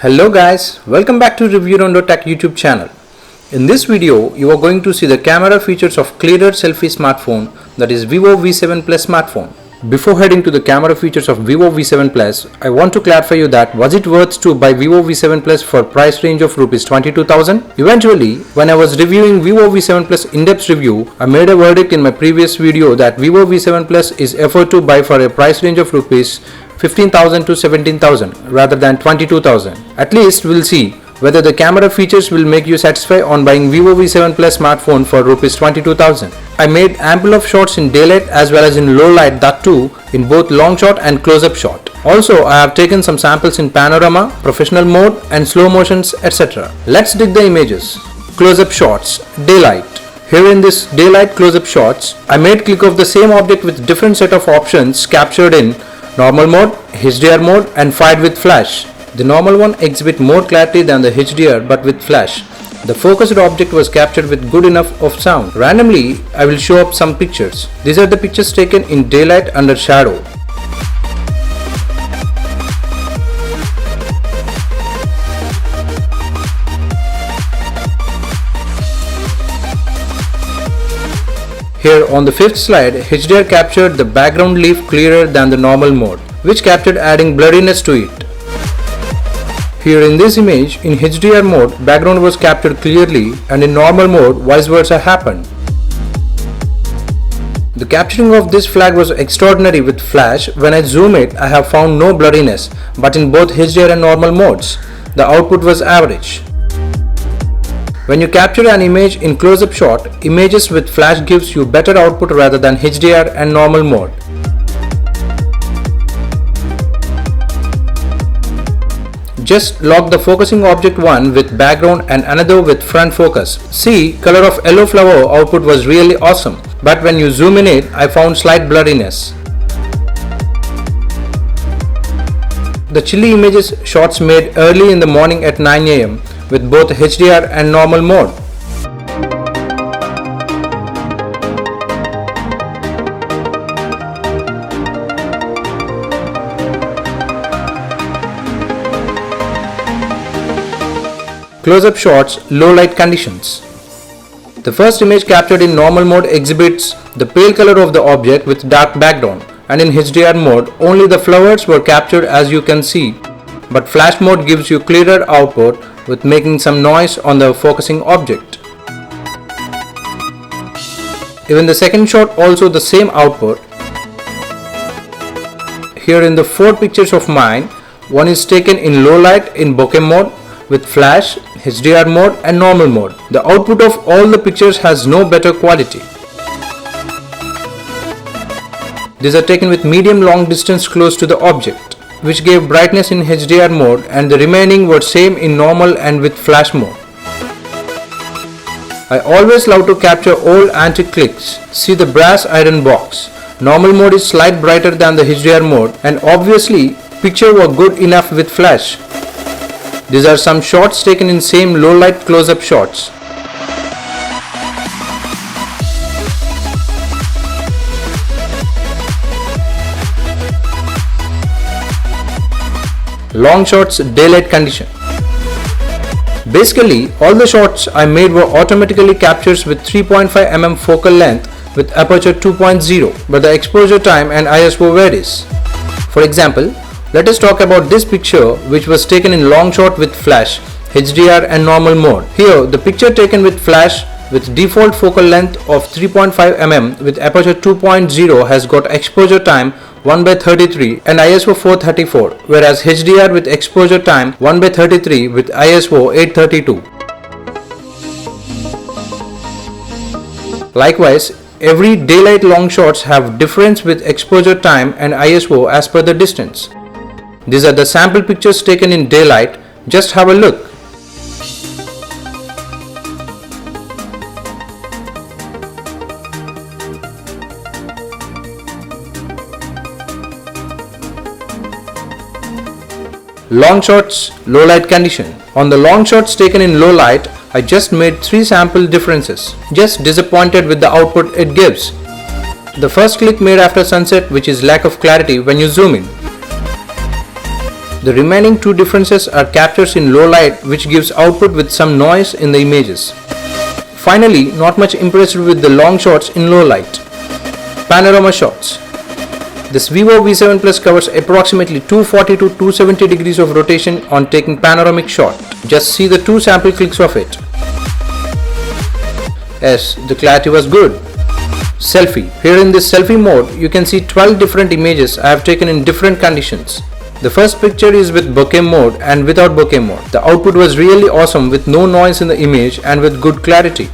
Hello guys, welcome back to ReviewRounder Tech YouTube channel. In this video, you are going to see the camera features of clearer selfie smartphone, that is Vivo V7 Plus smartphone. Before heading to the camera features of Vivo V7 Plus, I want to clarify you that was it worth to buy Vivo V7 Plus for price range of Rs 22,000? Eventually, when I was reviewing Vivo V7 Plus in-depth review, I made a verdict in my previous video that Vivo V7 Plus is effort to buy for a price range of Rs 15,000 to 17,000 rather than 22,000. At least we'll see whether the camera features will make you satisfied on buying Vivo V7 Plus smartphone for Rs 22,000. I made ample of shots in daylight as well as in low light, that too in both long shot and close-up shot. Also, I have taken some samples in panorama, professional mode and slow motions, etc. Let's dig the images. Close-up shots, daylight. Here in this daylight close-up shots, I made click of the same object with different set of options captured in normal mode, HDR mode and fired with flash. The normal one exhibits more clarity than the HDR but with flash. The focused object was captured with good enough of sound. Randomly, I will show up some pictures. These are the pictures taken in daylight under shadow. Here on the fifth slide, HDR captured the background leaf clearer than the normal mode, which captured adding blurriness to it. Here in this image, in HDR mode, background was captured clearly and in normal mode, vice versa happened. The capturing of this flag was extraordinary with flash. When I zoom it, I have found no blurriness, but in both HDR and normal modes, the output was average. When you capture an image in close-up shot, images with flash gives you better output rather than HDR and normal mode. Just lock the focusing object one with background and another with front focus. See, color of yellow flower output was really awesome, but when you zoom in it, I found slight blurriness. The chilly images shots made early in the morning at 9 AM with both HDR and normal mode. Close-up shots, low light conditions. The first image captured in normal mode exhibits the pale color of the object with dark background, and in HDR mode only the flowers were captured as you can see, but flash mode gives you clearer output with making some noise on the focusing object. Even the second shot also the same output. Here in the four pictures of mine, one is taken in low light in bokeh mode with flash, HDR mode and normal mode. The output of all the pictures has no better quality. These are taken with medium long distance close to the object, which gave brightness in HDR mode, and the remaining were same in normal and with flash mode. I always love to capture old antique clicks. See the brass iron box. Normal mode is slight brighter than the HDR mode, and obviously picture were good enough with flash. These are some shots taken in same low light close-up shots. Long shots, daylight condition. Basically, all the shots I made were automatically captures with 3.5 mm focal length with aperture 2.0, but the exposure time and ISO varies. For example, let us talk about this picture which was taken in long shot with flash, HDR and normal mode. Here, the picture taken with flash with default focal length of 3.5 mm with aperture 2.0 has got exposure time 1/33 and ISO 434, whereas HDR with exposure time 1/33 with ISO 832. Likewise, every daylight long shots have difference with exposure time and ISO as per the distance. These are the sample pictures taken in daylight. Just have a look. Long shots, low light condition. On the long shots taken in low light, I just made 3 sample differences. Just disappointed with the output it gives. The first click made after sunset, which is lack of clarity when you zoom in. The remaining two differences are captures in low light, which gives output with some noise in the images. Finally, not much impressed with the long shots in low light. Panorama Shots. This Vivo V7 Plus covers approximately 240 to 270 degrees of rotation on taking panoramic shot. Just see the two sample clicks of it. Yes, the clarity was good. Selfie. Here in this selfie mode, you can see 12 different images I have taken in different conditions. The first picture is with bokeh mode and without bokeh mode. The output was really awesome with no noise in the image and with good clarity.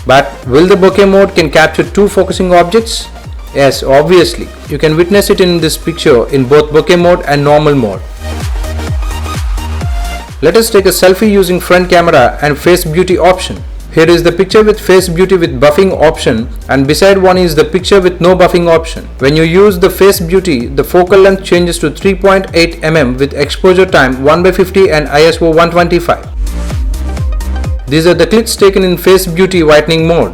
But will the bokeh mode can capture two focusing objects? Yes, obviously. You can witness it in this picture in both bokeh mode and normal mode. Let us take a selfie using front camera and face beauty option. Here is the picture with face beauty with buffing option, and beside one is the picture with no buffing option. When you use the face beauty, the focal length changes to 3.8 mm with exposure time 1/50 and ISO 125. These are the clicks taken in face beauty whitening mode.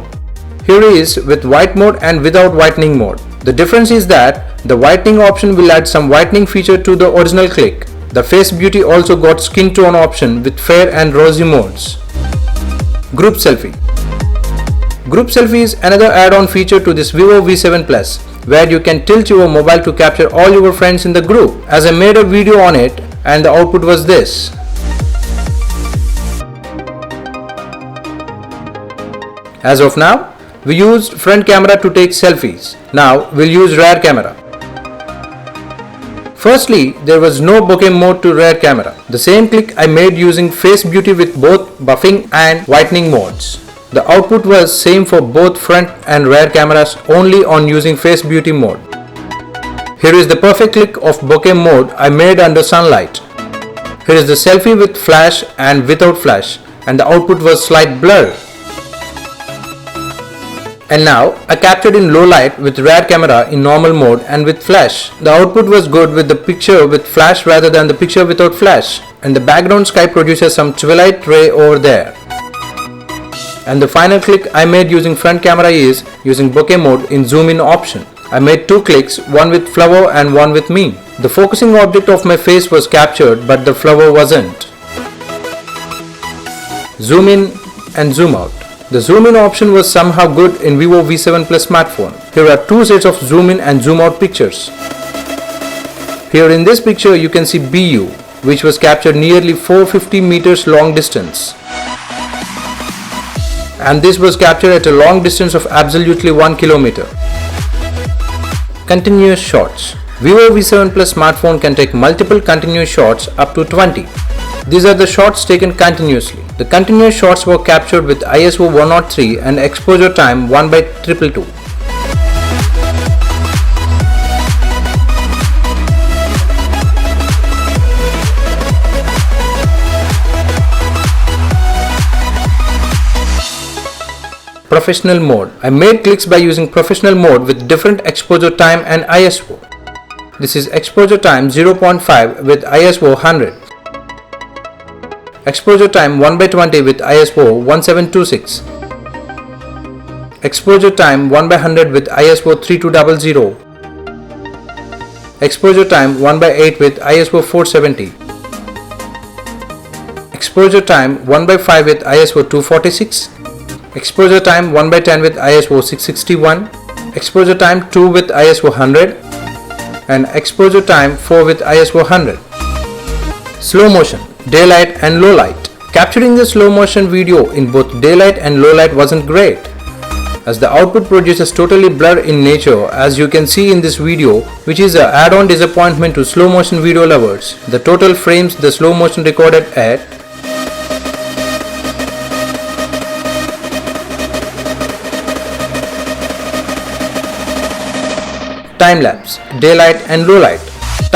Here is with white mode and without whitening mode. The difference is that the whitening option will add some whitening feature to the original click. The face beauty also got skin tone option with fair and rosy modes. Group Selfie. Group Selfie is another add-on feature to this Vivo V7 Plus, where you can tilt your mobile to capture all your friends in the group. As I made a video on it and the output was this. As of now, we used front camera to take selfies. Now we'll use rear camera. Firstly, there was no bokeh mode to rear camera. The same click I made using face beauty with both buffing and whitening modes. The output was same for both front and rear cameras, only on using face beauty mode. Here is the perfect click of bokeh mode I made under sunlight. Here is the selfie with flash and without flash, and the output was slight blur. And now I captured in low light with rear camera in normal mode and with flash. The output was good with the picture with flash rather than the picture without flash, and the background sky produces some twilight ray over there. And the final click I made using front camera is using bokeh mode in zoom in option. I made two clicks, one with flower and one with me. The focusing object of my face was captured, but the flower wasn't. Zoom in and zoom out. The zoom in option was somehow good in Vivo V7 Plus smartphone. Here are two sets of zoom in and zoom out pictures. Here in this picture you can see BU, which was captured nearly 450 meters long distance. And this was captured at a long distance of absolutely 1 kilometer. Continuous shots. Vivo V7 Plus smartphone can take multiple continuous shots up to 20. These are the shots taken continuously. The continuous shots were captured with ISO 103 and exposure time 1/222. Professional mode. I made clicks by using professional mode with different exposure time and ISO. This is exposure time 0.5 with ISO 100. Exposure time 1/20 with ISO 1726. Exposure time 1/100 with ISO 3200. Exposure time 1/8 with ISO 470. Exposure time 1/5 with ISO 246. Exposure time 1/10 with ISO 661. Exposure time 2 with ISO 100. And exposure time 4 with ISO 100. Slow motion. Daylight and low light. Capturing the slow motion video in both daylight and low light wasn't great, as the output produces totally blur in nature, as you can see in this video, which is an add-on disappointment to slow motion video lovers. The total frames the slow motion recorded at time-lapse, daylight and low light.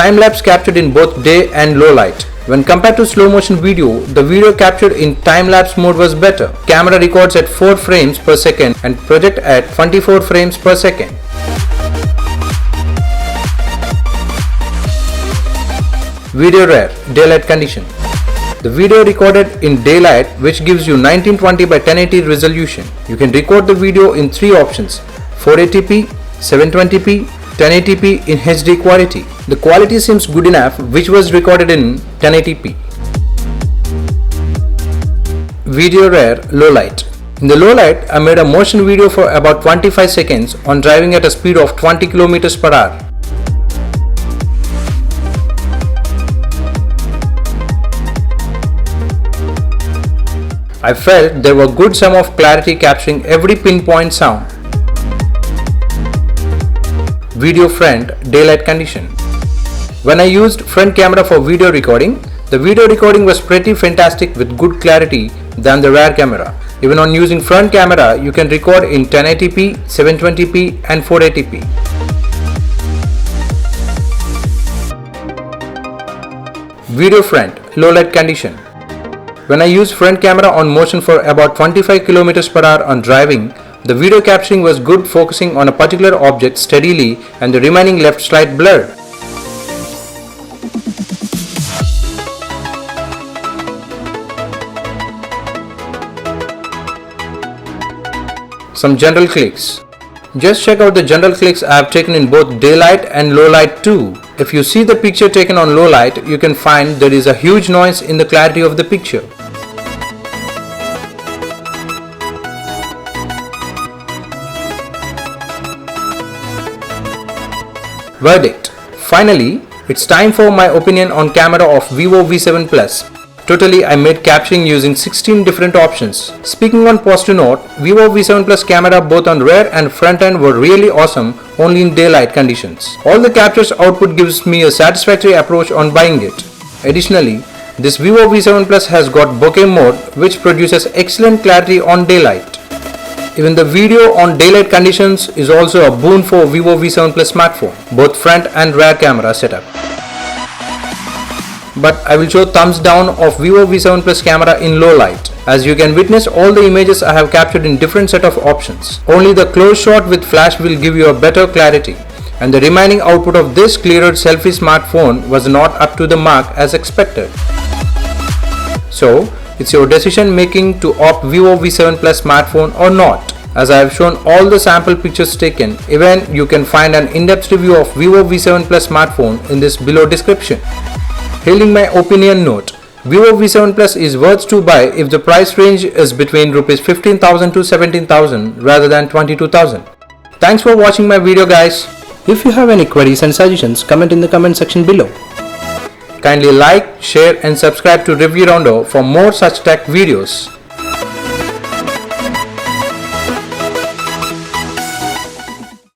Time-lapse captured in both day and low light. When compared to slow motion video, the video captured in time-lapse mode was better. Camera records at 4 frames per second and project at 24 frames per second. Video rare, daylight condition. The video recorded in daylight, which gives you 1920 by 1080 resolution. You can record the video in 3 options: 480p, 720p, 1080p in HD quality. The quality seems good enough, which was recorded in 1080p. Video rare low light. In the low light, I made a motion video for about 25 seconds on driving at a speed of 20 km per hour. I felt there were good sum of clarity capturing every pinpoint sound. Video front daylight condition. When I used front camera for video recording, the video recording was pretty fantastic with good clarity than the rear camera. Even on using front camera, you can record in 1080p, 720p and 480p. Video front low light condition. When I use front camera on motion for about 25 km per hour on driving, the video capturing was good, focusing on a particular object steadily and the remaining left slight blurred. Some general clicks. Just check out the general clicks I have taken in both daylight and low light too. If you see the picture taken on low light, you can find there is a huge noise in the clarity of the picture. Verdict. Finally, it's time for my opinion on camera of Vivo V7 Plus. Totally, I made capturing using 16 different options. Speaking on positive note, Vivo V7 Plus camera both on rear and front end were really awesome only in daylight conditions. All the captures output gives me a satisfactory approach on buying it. Additionally, this Vivo V7 Plus has got bokeh mode which produces excellent clarity on daylight. Even the video on daylight conditions is also a boon for Vivo V7 Plus smartphone, both front and rear camera setup. But I will show thumbs down of Vivo V7 Plus camera in low light. As you can witness, all the images I have captured in different set of options. Only the close shot with flash will give you a better clarity, and the remaining output of this clearer selfie smartphone was not up to the mark as expected. So, it's your decision making to opt Vivo V7 Plus smartphone or not. As I have shown all the sample pictures taken, even you can find an in-depth review of Vivo V7 Plus smartphone in this below description. Hailing my opinion note, Vivo V7 Plus is worth to buy if the price range is between Rs 15,000 to 17,000 rather than 22,000. Thanks for watching my video guys. If you have any queries and suggestions, comment in the comment section below. Kindly like, share and subscribe to ReviewRounder for more such tech videos.